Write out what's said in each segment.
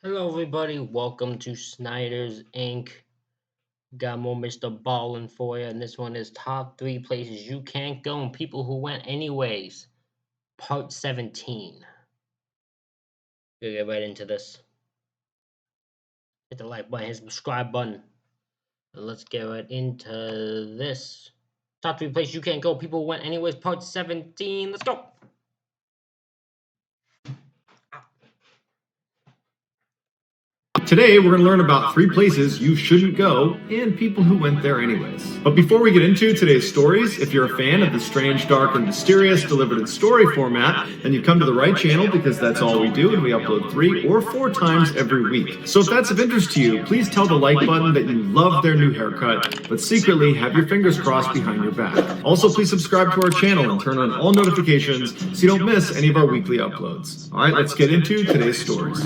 Hello, everybody. Welcome to Snyder's Inc. Got more Mr. Ballin for you, and this one is top three places you can't go and people who went anyways. Part 17. We'll get right into this. Hit the like button, hit the subscribe button, and let's get right into this. Top three places you can't go, people who went anyways. Part 17. Let's go. Today, we're going to learn about 3 places you shouldn't go and people who went there anyways. But before we get into today's stories, if you're a fan of the strange, dark, and mysterious delivered in story format, then you've come to the right channel because that's all we do, and we upload 3 or 4 times every week. So if that's of interest to you, please tell the like button that you love their new haircut, but secretly have your fingers crossed behind your back. Also, please subscribe to our channel and turn on all notifications so you don't miss any of our weekly uploads. All right, let's get into today's stories.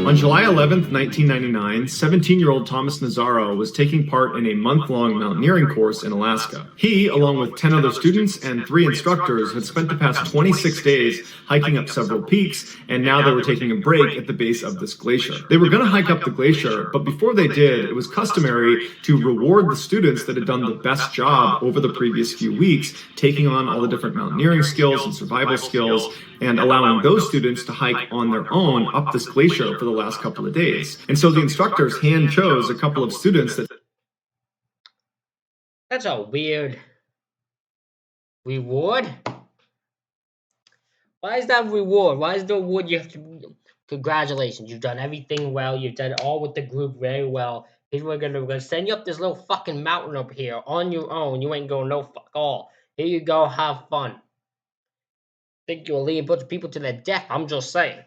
On July 11th, 1999, 17-year-old Thomas Nazaro was taking part in a month-long mountaineering course in Alaska. He, along with 10 other students and 3 instructors, had spent the past 26 days hiking up several peaks, and now they were taking a break at the base of this glacier. They were going to hike up the glacier, but before they did, it was customary to reward the students that had done the best job over the previous few weeks, taking on all the different mountaineering skills and survival skills, and allowing those students to hike on their own up this glacier for the last couple of days. And so the instructors hand chose a couple of students that... That's a weird reward. Why is that reward? Why is the reward you have to... Congratulations, you've done everything well. You've done it all with the group very well. People are gonna send you up this little fucking mountain up here on your own. You ain't going no fuck all. Here you go, have fun. Think you'll lead a bunch of people to their death. I'm just saying.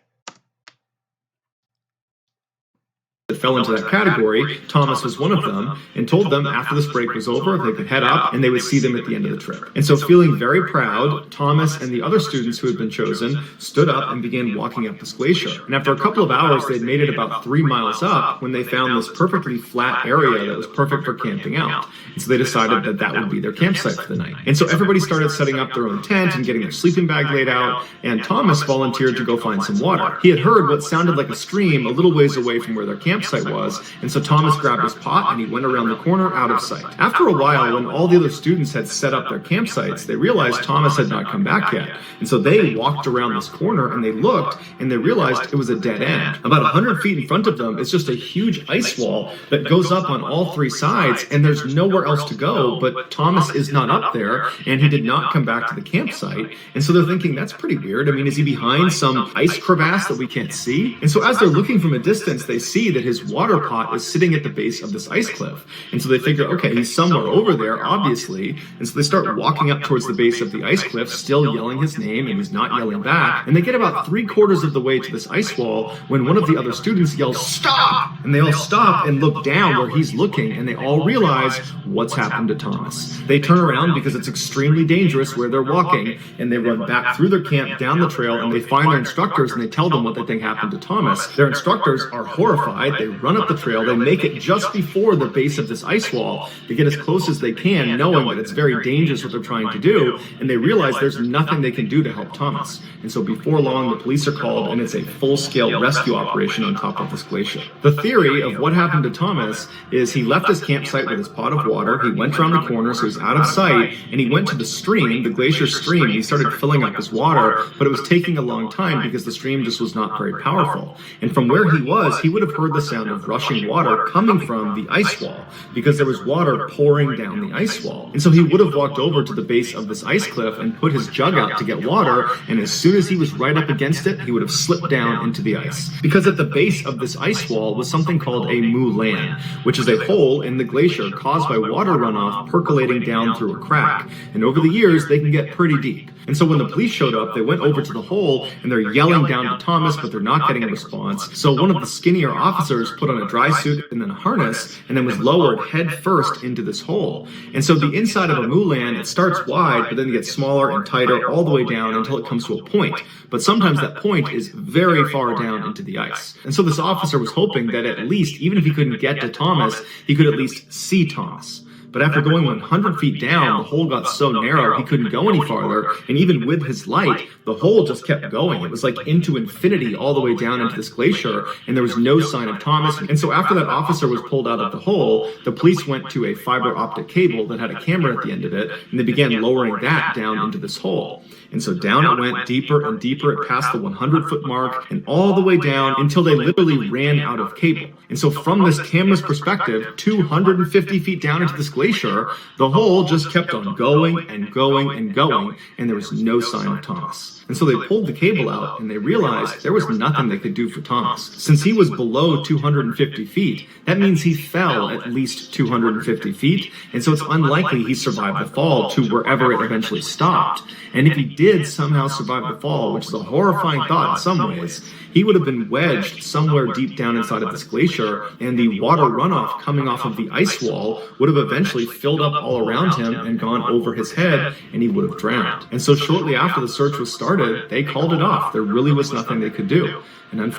that fell into that category. Thomas was one of them, and told them after this break was over, they could head up and they would see them at the end of the trip. And so, feeling very proud, Thomas and the other students who had been chosen stood up and began walking up this glacier. And after a couple of hours, they'd made it about 3 miles up when they found this perfectly flat area that was perfect for camping out. And so they decided that that would be their campsite for the night. And so everybody started setting up their own tent and getting their sleeping bag laid out, and Thomas volunteered to go find some water. He had heard what sounded like a stream a little ways away from where their campsite was, and so Thomas grabbed his pot and he went around the corner out of sight. After a while, when all the other students had set up their campsites, they realized Thomas had not come back yet. And so they walked around this corner and they looked and they realized it was a dead end. About 100 feet in front of them is just a huge ice wall that goes up on all 3 sides, and there's nowhere else to go, but Thomas is not up there and he did not come back to the campsite. And so they're thinking, that's pretty weird. I mean, is he behind some ice crevasse that we can't see? And so as they're looking from a distance, they see that his water pot is sitting at the base of this ice cliff. And so they figure, okay, he's somewhere over there, obviously. And so they start walking up towards the base of the ice cliff, still yelling his name, and he's not yelling back. And they get about 3/4 of the way to this ice wall when one of the other students yells, "Stop!" And they all stop and look down where he's looking, and they all realize what's happened to Thomas. They turn around because it's extremely dangerous where they're walking, and they run back through their camp down the trail, and they find their instructors and they tell them what they think happened to Thomas. Their instructors are horrified. They run up the trail, they make it just before the base of this ice wall to get as close as they can, knowing that it's very dangerous what they're trying to do, and they realize there's nothing they can do to help Thomas. And so before long, the police are called, and it's a full-scale rescue operation on top of this glacier. The theory of what happened to Thomas is he left his campsite with his pot of water, he went around the corner so he's out of sight, and he went to the stream, the glacier stream, and he started filling up his water, but it was taking a long time because the stream just was not very powerful. And from where he was, he would have heard the sound of rushing water coming from the ice wall because there was water pouring down the ice wall. And so he would have walked over to the base of this ice cliff and put his jug out to get water, and as soon as he was right up against it, he would have slipped down into the ice. Because at the base of this ice wall was something called a moulin, which is a hole in the glacier caused by water runoff percolating down through a crack. And over the years, they can get pretty deep. And so when the police showed up, they went over to the hole and they're yelling down to Thomas, but they're not getting a response. So one of the skinnier officers put on a dry suit and then a harness and then was lowered head first into this hole. And so the inside of a moulin, it starts wide, but then it gets smaller and tighter all the way down until it comes to a point. But sometimes that point is very far down into the ice. And so this officer was hoping that at least, even if he couldn't get to Thomas, he could at least see Thomas. But after going 100 feet down, the hole got so narrow he couldn't go any farther, and even with his light, the hole just kept going. It was like into infinity all the way down into this glacier, and there was no sign of Thomas. And so after that officer was pulled out of the hole, the police went to a fiber optic cable that had a camera at the end of it, and they began lowering that down into this hole. And so down it went, deeper and deeper. It passed the 100-foot mark and all the way down until they literally ran out of cable. And so from this camera's perspective, 250 feet down into this glacier, the hole just kept on going and going and going, and there was no sign of Thomas. And so they pulled the cable out, and they realized there was nothing they could do for Thomas. Since he was below 250 feet, that means he fell at least 250 feet, and so it's unlikely he survived the fall to wherever it eventually stopped. And if he did somehow survive the fall, which is a horrifying thought in some ways, he would have been wedged somewhere deep down inside of this glacier, and the water runoff coming off of the ice wall would have eventually filled up all around him and gone over his head, and he would have drowned. And so shortly after the search was started, they called it off. There really was nothing they could do. And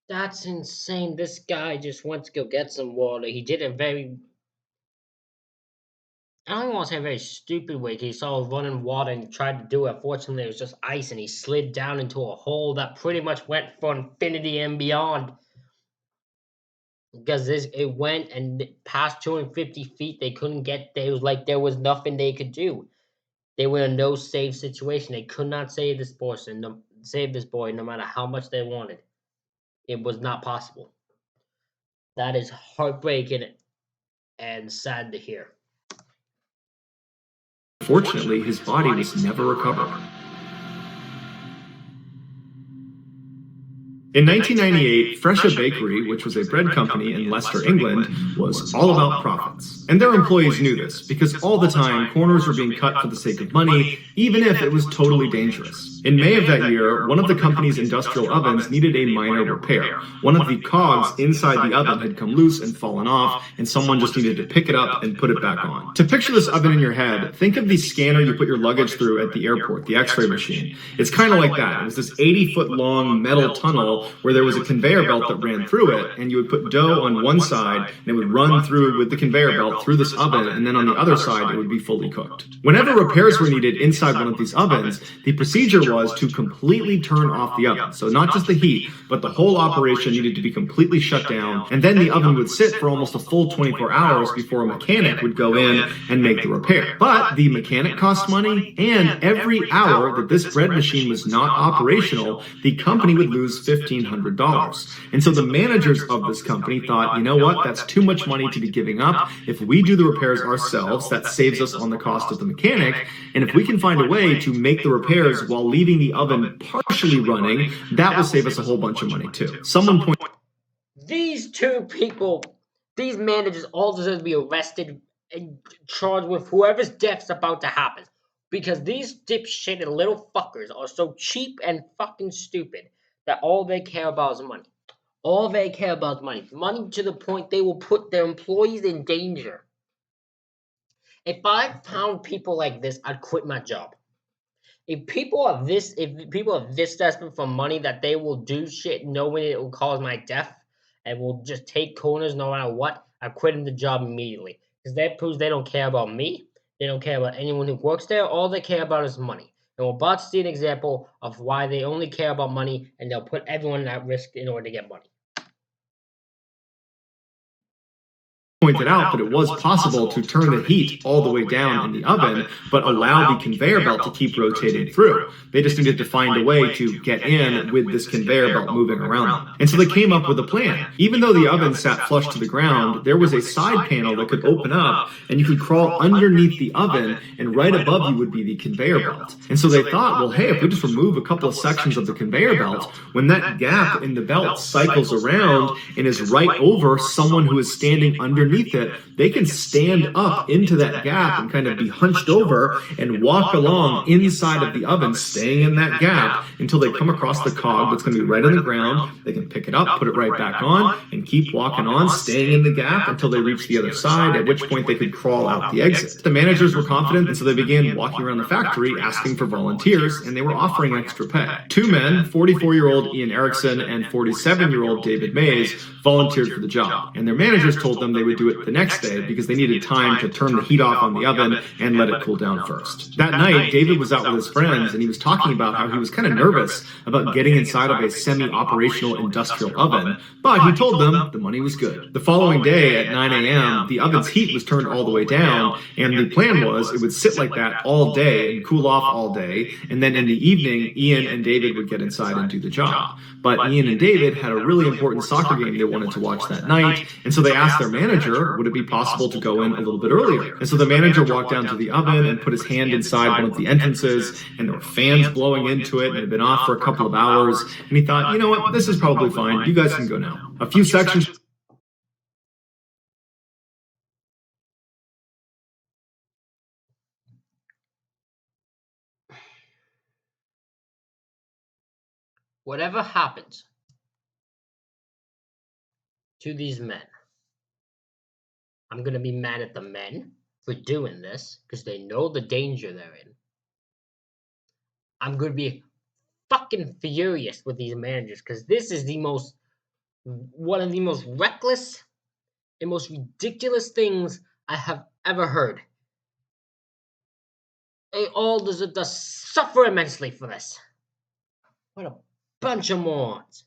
That's insane. This guy just went to go get some water. He did a very, I don't even want to say a very stupid way. He saw running water and tried to do it. Fortunately, it was just ice, and he slid down into a hole that pretty much went for infinity and beyond. Because it went and past 250 feet, they couldn't get there. It was like there was nothing they could do. They were in no safe situation. They could not save this person, save this boy, no matter how much they wanted. It was not possible. That is heartbreaking and sad to hear. unfortunately, his body was never recovered. In 1998, Fresha Bakery, which was a bread company in Leicester, England, was all about profits. And their employees knew this, because all the time, corners were being cut for the sake of money, even if it was totally dangerous. In May of that year, one of the company's industrial ovens needed a minor repair. One of the cogs inside the oven had come loose and fallen off, and someone just needed to pick it up and put it back on. To picture this oven in your head, think of the scanner you put your luggage through at the airport, the X-ray machine. It's kind of like that. It was this 80-foot long metal tunnel where there was a conveyor belt that ran through it, and you would put dough on one side, and it would run through with the conveyor belt through this oven, and then on the other side, it would be fully cooked. Whenever repairs were needed inside one of these ovens, the procedure was to completely turn off the oven. So not just the heat, but the whole operation needed to be completely shut down, and then the oven would sit for almost a full 24 hours before a mechanic would go in and make the repair. But the mechanic cost money, and every hour that this bread machine was not operational, the company would lose $1,500. And so the managers of this company thought, you know what, that's too much money to be giving up. If we do the repairs ourselves, that saves us on the cost of the mechanic. And if we can find a way to make the repairs while leaving the oven partially running, that will save us a whole bunch of money too. Someone pointed These two people, these managers all deserve to be arrested and charged with whoever's death's about to happen. Because these dipshitted little fuckers are so cheap and fucking stupid that all they care about is money. All they care about is money. Money to the point they will put their employees in danger. If I found people like this, I'd quit my job. If people are this desperate for money that they will do shit knowing it will cause my death and will just take corners no matter what, I quit the job immediately. Because that proves they don't care about me. They don't care about anyone who works there. All they care about is money. And we're about to see an example of why they only care about money, and they'll put everyone at risk in order to get money. pointed out that it was possible to turn the heat all the way down in the oven, but allow the conveyor belt to keep rotating through. They just needed to find a way to get in with this conveyor belt moving around them. And so they came up with a plan. Even though the oven sat flush to the ground, there was a side panel that could open up, and you could crawl underneath the oven, and right above you would be the conveyor belt. And so they thought, well, hey, if we just remove a couple of sections of the conveyor belt, when that gap in the belt cycles around and is right over someone who is standing underneath underneath it, they can stand up into that gap and kind of be hunched over and walk along inside of the oven, staying in that gap until they come across the cog that's going to be right on the ground. They can pick it up, put it right back on, and keep walking on, staying in the gap until they reach the other side, at which point they could crawl out the exit. The managers were confident, and so they began walking around the factory asking for volunteers, and they were offering extra pay. Two men, 44-year-old Ian Erickson and 47-year-old David Mays, volunteered for the job, and their managers told them they would do it the next day because they needed time to turn the heat off on the oven and let it cool down first. That night, David was out with his friends, and he was talking about how he was kind of nervous about getting inside of a semi-operational industrial oven, but he told them the money was good. The following day at 9 a.m., the oven's heat was turned all the way down, and the plan was it would sit like that all day and cool off all day, and then in the evening, Ian and David would get inside and do the job. But Ian and David had a really important soccer game they wanted to watch that night, and so they asked their manager, would it be possible to go in a little bit earlier? And so the manager walked down to the oven and put his hand inside one of the entrances, and there were fans blowing into it, and it had been off for a couple of hours, and he thought, you know what, this is probably fine, you guys can go now. A few sections... Whatever happens to these men, I'm going to be mad at the men for doing this because they know the danger they're in. I'm going to be fucking furious with these managers because this is one of the most reckless and most ridiculous things I have ever heard. They all deserve to suffer immensely for this. What a bunch of morons.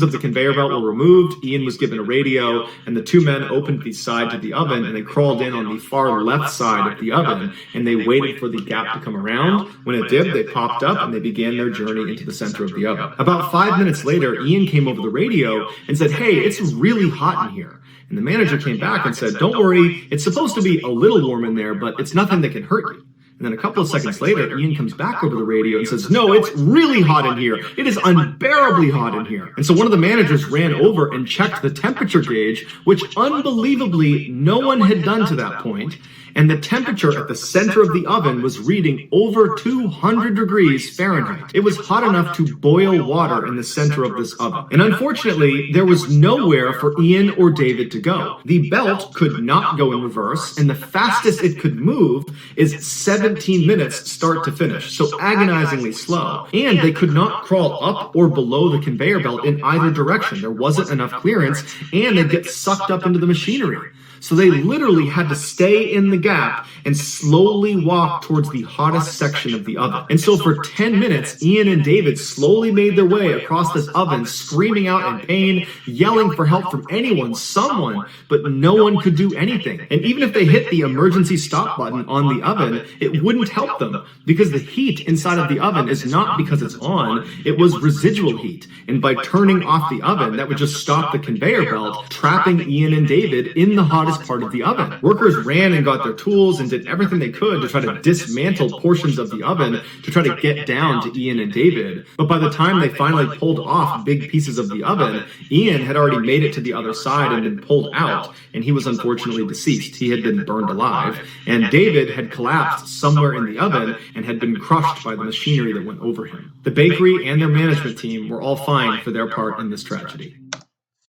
Of the conveyor belt were removed, Ian was given a radio, and the two men opened the side to the oven, and they crawled in on the far left side of the oven, and they waited for the gap to come around. When it did, they popped up, and they began their journey into the center of the oven. About 5 minutes later, Ian came over the radio and said, hey, it's really hot in here. And the manager came back and said, don't worry, it's supposed to be a little warm in there, but it's nothing that can hurt you. And then a couple of seconds later, Ian comes back over the radio and says, no, it's really hot in here. It is unbearably hot in here. And so one of the managers ran over and checked the temperature gauge, which unbelievably no one had done to that point. And the temperature at the center of the oven was reading over 200 degrees Fahrenheit. It was hot enough to boil water in the center of this oven. And unfortunately, there was nowhere for Ian or David to go. The belt could not go in reverse, and the fastest it could move is 17 minutes start to finish, so agonizingly slow. And they could not crawl up or below the conveyor belt in either direction. There wasn't enough clearance, and they'd get sucked up into the machinery. So they literally had to stay in the gap and slowly walk towards the hottest section of the oven. And so for 10 minutes, Ian and David slowly made their way across this oven, screaming out in pain, yelling for help from anyone, someone, but no one could do anything. And even if they hit the emergency stop button on the oven, it wouldn't help them because the heat inside of the oven is not because it's on, it was residual heat. And by turning off the oven, that would just stop the conveyor belt, trapping Ian and David in the hottest part of the oven. Workers ran and got their tools and did everything they could to try to dismantle portions of the oven to try to get down to Ian and David. But by the time they finally pulled off big pieces of the oven, Ian had already made it to the other side and been pulled out, and he was unfortunately deceased. He had been burned alive, and David had collapsed somewhere in the oven and had been crushed by the machinery that went over him. The bakery and their management team were all fined for their part in this tragedy.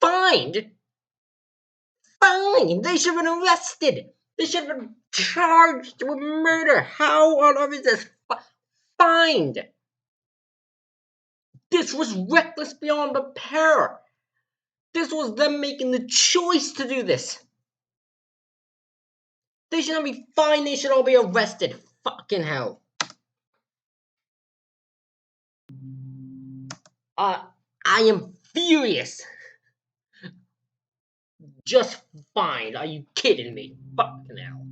Fined? Fine, they should have been arrested. They should have been charged with murder. How on earth is this fined? This was reckless beyond repair. This was them making the choice to do this. They should not be fined. They should all be arrested. Fucking hell. I am furious. Just fine. Are you kidding me? Fucking hell.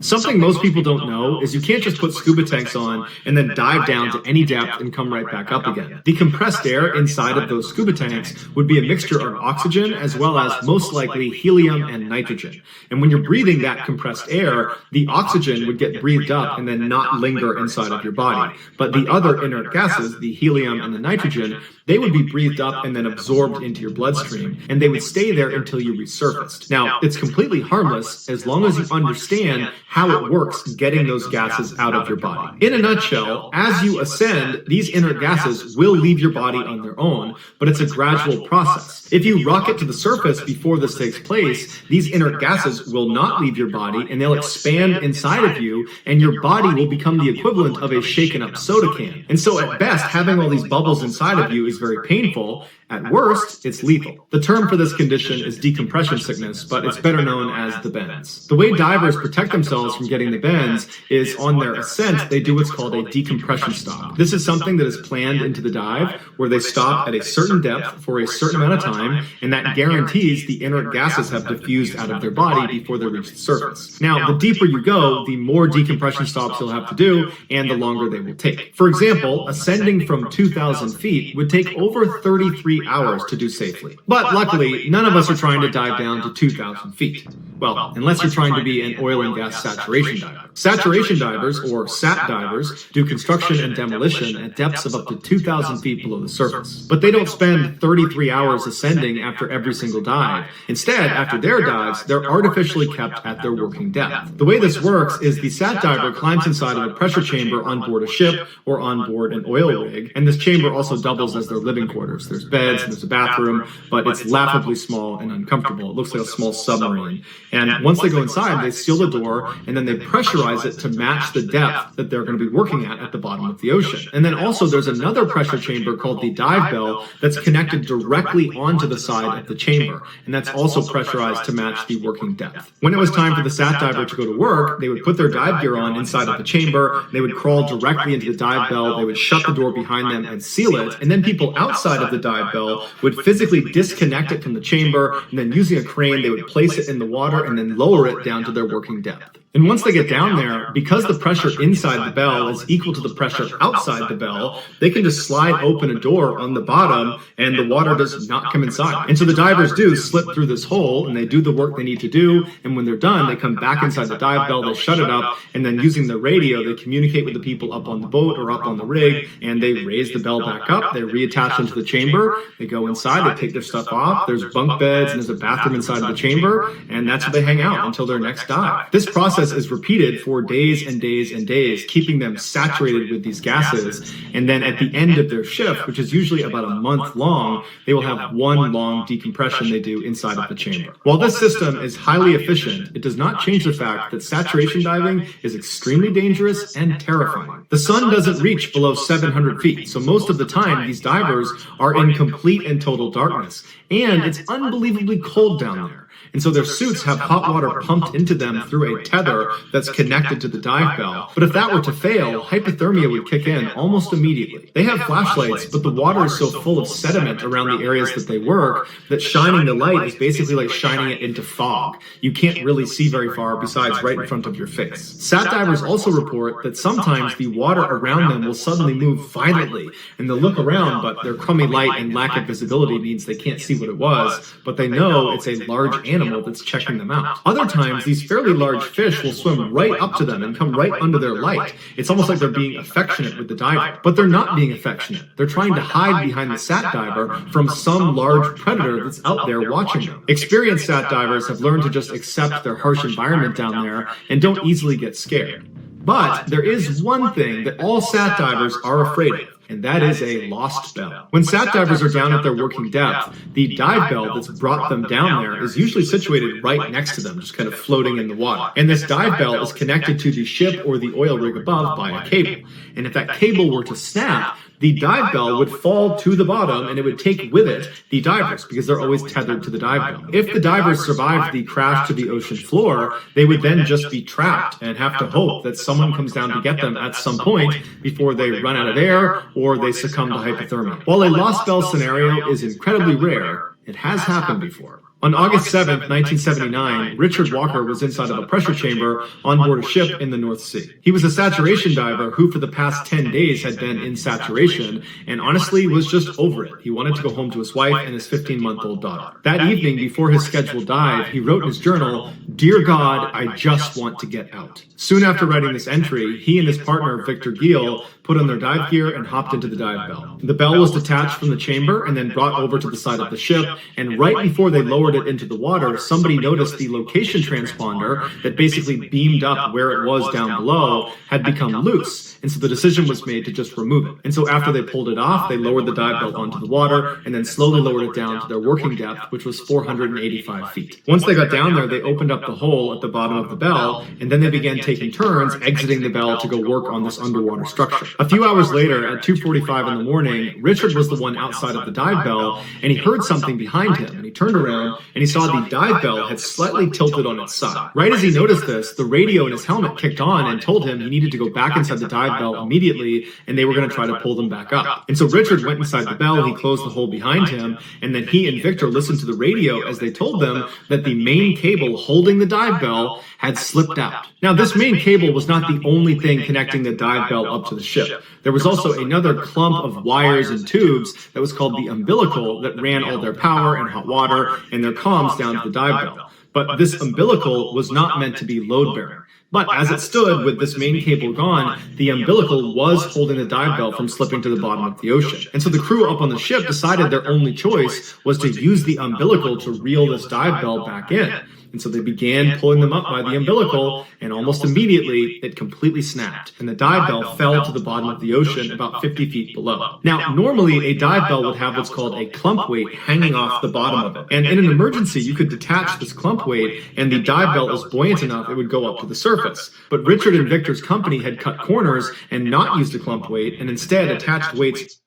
Something most people don't know is you can't just put scuba tanks on and then dive down to any depth and come right back up again. The compressed air inside of those scuba tanks would be a mixture of oxygen as well as most likely helium and nitrogen. And when you're breathing that compressed air, the oxygen would get breathed up and then not linger inside of your body. But the other inert gases, the helium and the nitrogen, they would be breathed up and then absorbed into your bloodstream, and they would stay there until you resurfaced. Now, it's completely harmless as long as you understand how it works getting those gases out of your body. In a nutshell, as you ascend, these inert gases will leave your body on their own, but it's a gradual process. If you rocket to the surface before this takes place, these inert gases will not leave your body, and they'll expand inside of you, and your body will become the equivalent of a shaken up soda can. And so at best, having all these bubbles inside of you is very painful. At worst, it's lethal. The term for this condition is decompression sickness, but it's better known as the bends. The way divers protect themselves from getting the bends is on their ascent, they do what's called a decompression stop. This is something that is planned into the dive, where they stop at a certain depth for a certain amount of time, and that guarantees the inert gases have diffused out of their body before they reach the surface. Now, the deeper you go, the more decompression stops you'll have to do, and the longer they will take. For example, ascending from 2,000 feet would take over 33 hours to do safely. But luckily, none of us are trying to dive down to 2,000 feet. Well, unless you're trying to be an oil and gas saturation diver. Saturation divers, or SAT divers, do construction and demolition at depths of up to 2,000 feet below the surface. But they don't spend 33 hours ascending after every single dive. Instead, after their dives, they're artificially kept at their working depth. The way this works is the SAT diver climbs inside of a pressure chamber on board a ship or on board an oil rig, and this chamber also doubles as their living quarters. There's beds and there's a bathroom, but it's laughably small and uncomfortable. It looks like a small submarine. And once they go inside, they seal the door, and then they pressurize it to match the depth that they're going to be working at the bottom of the ocean. And then also there's another pressure chamber called the dive bell that's connected directly onto the side of the chamber, and that's also pressurized to match the working depth. When it was time for the SAT diver to go to work, they would put their dive gear on inside of the chamber, they would crawl directly into the dive bell, they would shut the door behind them and seal it, and then people outside of the dive bell would physically disconnect it from the chamber, and then using a crane, they would place it in the water and then lower it down to their working depth. And once they get down there, because the pressure inside the bell is equal to the pressure outside the bell, they can just slide open a door on the bottom and the water does not come inside. And so the divers do slip through this hole and they do the work they need to do. And when they're done, they come back inside the dive bell, they shut it up, and then using the radio, they communicate with the people up on the boat or up on the rig, and they raise the bell back up, they reattach them to the chamber, they go inside, they take their stuff off, there's bunk beds and there's a bathroom inside of the chamber, and that's where they hang out until their next dive. This process is repeated for days and days and days, keeping them saturated with these gases. And then at the end of their shift, which is usually about a month long, they will have one long decompression they do inside of the chamber. While this system is highly efficient, it does not change the fact that saturation diving is extremely dangerous and terrifying. The sun doesn't reach below 700 feet, so most of the time these divers are in complete and total darkness. And it's unbelievably cold down there. And so their suits have hot water pumped into them through a tether that's connected to the dive bell. But if that were to fail, hypothermia would kick in almost immediately. They have flashlights, but the water is so full of sediment around the areas that they work that shining the light is basically like shining it into fog. You can't really see very far besides right in front of your face. SAT divers also report that sometimes the water around them will suddenly move violently, and they'll look around, but their crummy light and lack of visibility means they can't see what it was, but they know it's a large animal that's checking them out. Other times, these fairly large fish will swim right up to them and come right under their light. It's almost like they're being affectionate with the diver. But they're not being affectionate. They're trying to hide behind the SAT diver from some large predator that's out there watching them. Experienced SAT divers have learned to just accept their harsh environment down there and don't easily get scared. But there is one thing that all SAT divers are afraid of, and that is a lost bell. When SAT divers are down at their working depth, the dive bell that's brought them down there is usually situated right next to them, just kind of floating in the water. And this dive bell is connected to the ship or the oil rig above by a cable. And if that cable were to snap, the dive bell would fall to the bottom and it would take with it the divers because they're always tethered to the dive bell. If the divers survived the crash to the ocean floor, they would then just be trapped and have to hope that someone comes down to get them at some point before they run out of air or they succumb to hypothermia. While a lost bell scenario is incredibly rare, it has happened before. On August 7th, 1979, Richard Walker was inside of a pressure chamber on board a ship in the North Sea. He was a saturation diver who for the past 10 days had been in saturation and honestly was just over it. He wanted to go home to his wife and his 15-month-old daughter. That evening, before his scheduled dive, he wrote in his journal, "Dear God, I just want to get out." Soon after writing this entry, he and his partner, Victor Giel, put on their dive gear and hopped into the dive bell. The bell was detached from the chamber and then brought over to the side of the ship, and right before they lowered it into the water, somebody noticed the location transponder that basically beamed up where it was down below had become loose, and so the decision was made to just remove it. And so after they pulled it off, they lowered the dive bell onto the water and then slowly lowered it down to their working depth, which was 485 feet. Once they got down there, they opened up the hole at the bottom of the bell, and then they began taking turns exiting the bell to go work on this underwater structure. A few hours later, at 2:45 in the morning, Richard was the one outside of the dive bell, and he heard something behind him, and he turned around, and he saw the dive bell had slightly tilted on its side. Right as he noticed this, the radio in his helmet kicked on and told him he needed to go back inside the dive bell immediately, and they were going to try to pull them back up. And so Richard went inside the bell, he closed the hole behind him, and then he and Victor listened to the radio as they told them that the main cable holding the dive bell had slipped out. Now, this main cable was not the only thing connecting the dive bell up to the ship. There was also another clump of wires and tubes that was called the umbilical that ran all their power and hot water and their comms down to the dive bell. But this umbilical was not meant to be load-bearing. But as it stood with this main cable gone, the umbilical was holding the dive bell from slipping to the bottom of the ocean. And so the crew up on the ship decided their only choice was to use the umbilical to reel this dive bell back in. And so they began pulling them up by the umbilical, and almost immediately it completely snapped, and the dive bell fell to the bottom of the ocean about 50 feet below. Now, normally a dive bell would have what's called a clump weight hanging off the bottom of it. And in an emergency, you could detach this clump weight, and the dive bell is buoyant enough it would go up to the surface. But Richard and Victor's company had cut corners and not used a clump weight, and instead attached weights.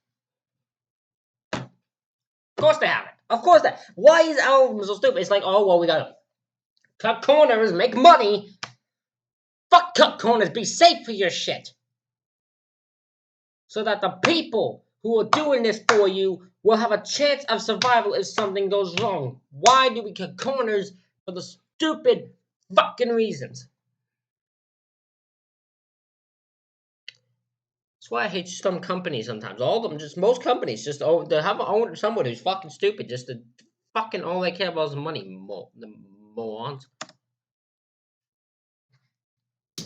Of course they haven't. Of course that. Why is our so stupid? It's like, oh, well, we gotta cut corners, make money. Fuck cut corners, be safe for your shit. So that the people who are doing this for you will have a chance of survival if something goes wrong. Why do we cut corners? For the stupid fucking reasons. That's why I hate some companies sometimes. All of them, just most companies, just they have someone who's fucking stupid. Just to fucking all they care about is money. The morons.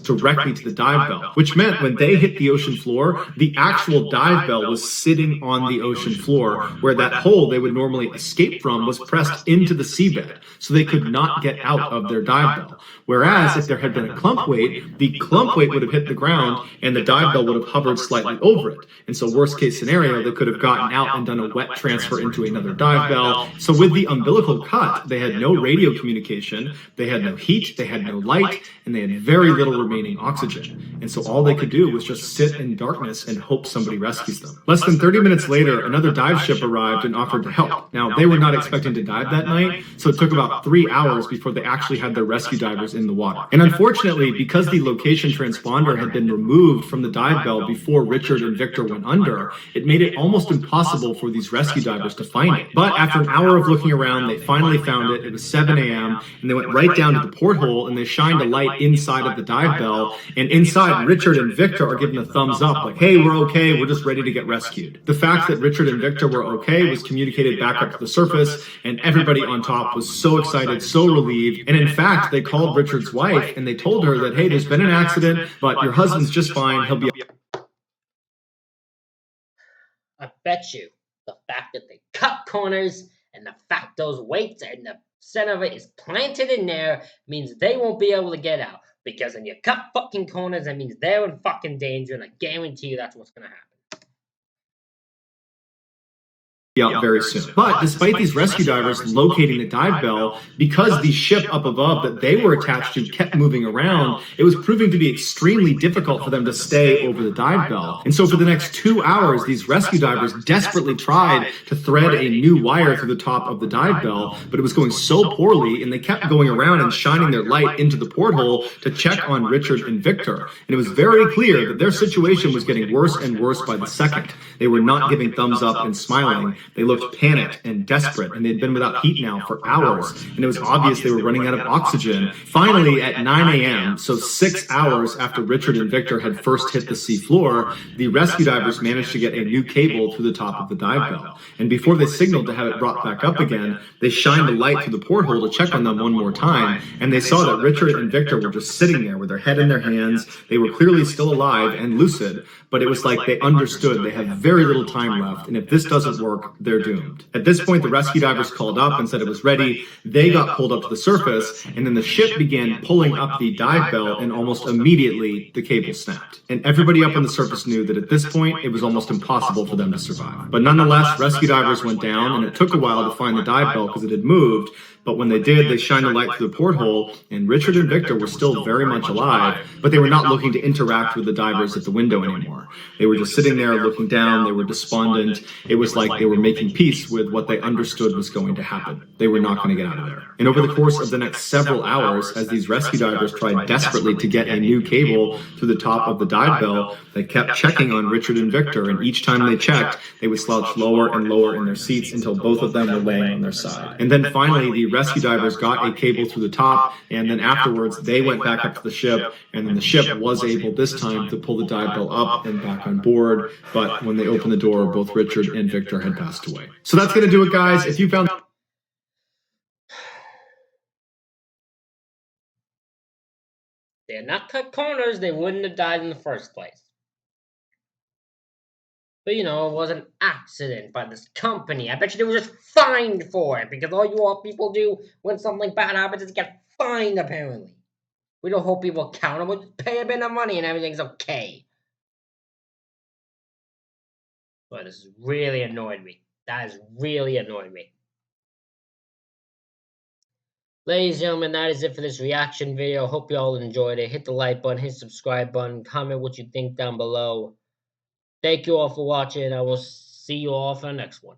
Directly to the dive bell, which meant when they hit the ocean floor, the actual dive bell was sitting on the ocean floor, where that hole they would normally escape from was pressed into the seabed, so they could not get out of their dive bell. Whereas if there had been a clump weight, the clump weight would have hit the ground and the dive bell would have hovered slightly over it. And so worst case scenario, they could have gotten out and done a wet transfer into another dive bell. So with the umbilical cut, they had no radio communication, they had no heat, they had no light, and they had very little remaining oxygen. And so all they could do was just sit in darkness and hope somebody rescues them. Less than 30 minutes later, another dive ship arrived and offered to help. Now, they were not expecting to dive that night, so it took about 3 hours before they actually had their rescue divers in the water. And unfortunately, because the location transponder had been removed from the dive bell before Richard and Victor went under, it made it almost impossible for these rescue divers to find it. But after an hour of looking around, they finally found it. It was 7 a.m., and they went right down to the porthole, and they shined a light inside of the dive bell, and inside, Richard and Victor are giving a thumbs up, like, hey, we're okay, we're just ready to get rescued. The fact that Richard and Victor were okay was communicated back up to the surface, and everybody on top was so excited, so relieved, and in fact, they called Richard's wife, and they told her that, hey, there's been an accident, but your husband's just fine, he'll be... I bet you the fact that they cut corners and the fact those weights and the center of it is planted in there means they won't be able to get out. Because when you cut fucking corners, that means they're in fucking danger, and I guarantee you that's what's gonna happen. Out very soon. But despite these rescue divers locating the dive bell, because the ship up above that they were attached to kept moving around, it was proving to be extremely difficult for them to stay over the dive bell. And so for the next 2 hours, these rescue divers desperately tried to thread a new wire through the top of the dive bell, but it was going so poorly, and they kept going around and shining their light into the porthole to check on Richard and Victor. And it was very clear that their situation was getting worse and worse by the second. They were not giving thumbs up and smiling. They looked panicked and desperate, and they'd been without heat now for hours, and it was obvious they were running out of oxygen. Finally, at 9 a.m., so 6 hours after Richard and Victor had first hit the seafloor, the rescue divers managed to get a new cable through the top of the dive bell. And before they signaled to have it brought back up again, they shined a light through the porthole to check on them one more time, and they saw that Richard and Victor were just sitting there with their head in their hands. They were clearly still alive and lucid, but it was like they understood they have very little time left, and if this doesn't work, they're doomed. At this point, the rescue divers called up and said it was ready. They got pulled up to the surface, and then the ship began pulling up the dive bell, and almost immediately the cable snapped. And everybody up on the surface knew that at this point, it was almost impossible for them to survive. But nonetheless, rescue divers went down, and it took a while to find the dive bell because it had moved. But when they did, they shined a light through the porthole, and Richard and Victor were still very much alive, but they were not looking to interact with the divers at the window anymore. They were just sitting there looking down. They were despondent. It was like they were making peace with what they understood was going to happen. They were not going to get out of there. And over the course of the next several hours, as these rescue divers tried desperately to get a new cable to the top of the dive bell, they kept checking on Richard and Victor, and each time they checked, they would slouch lower and lower in their seats until both of them were laying on their side. And then finally, the rescue divers got a cable through the top, and then afterwards, they went back up to the ship, and then the ship was able this time to pull the dive bell up and back on board. But when they opened the door, both Richard and Victor had passed away. So that's going to do it, guys. If you found They had not cut corners, they wouldn't have died in the first place. But it was an accident by this company. I bet you they were just fined for it, because all people do when something bad happens is get fined, apparently. We don't hold people accountable, just pay a bit of money and everything's okay. But this has really annoyed me. That has really annoyed me. Ladies and gentlemen, that is it for this reaction video. Hope you all enjoyed it. Hit the like button, hit the subscribe button, comment what you think down below. Thank you all for watching. I will see you all for the next one.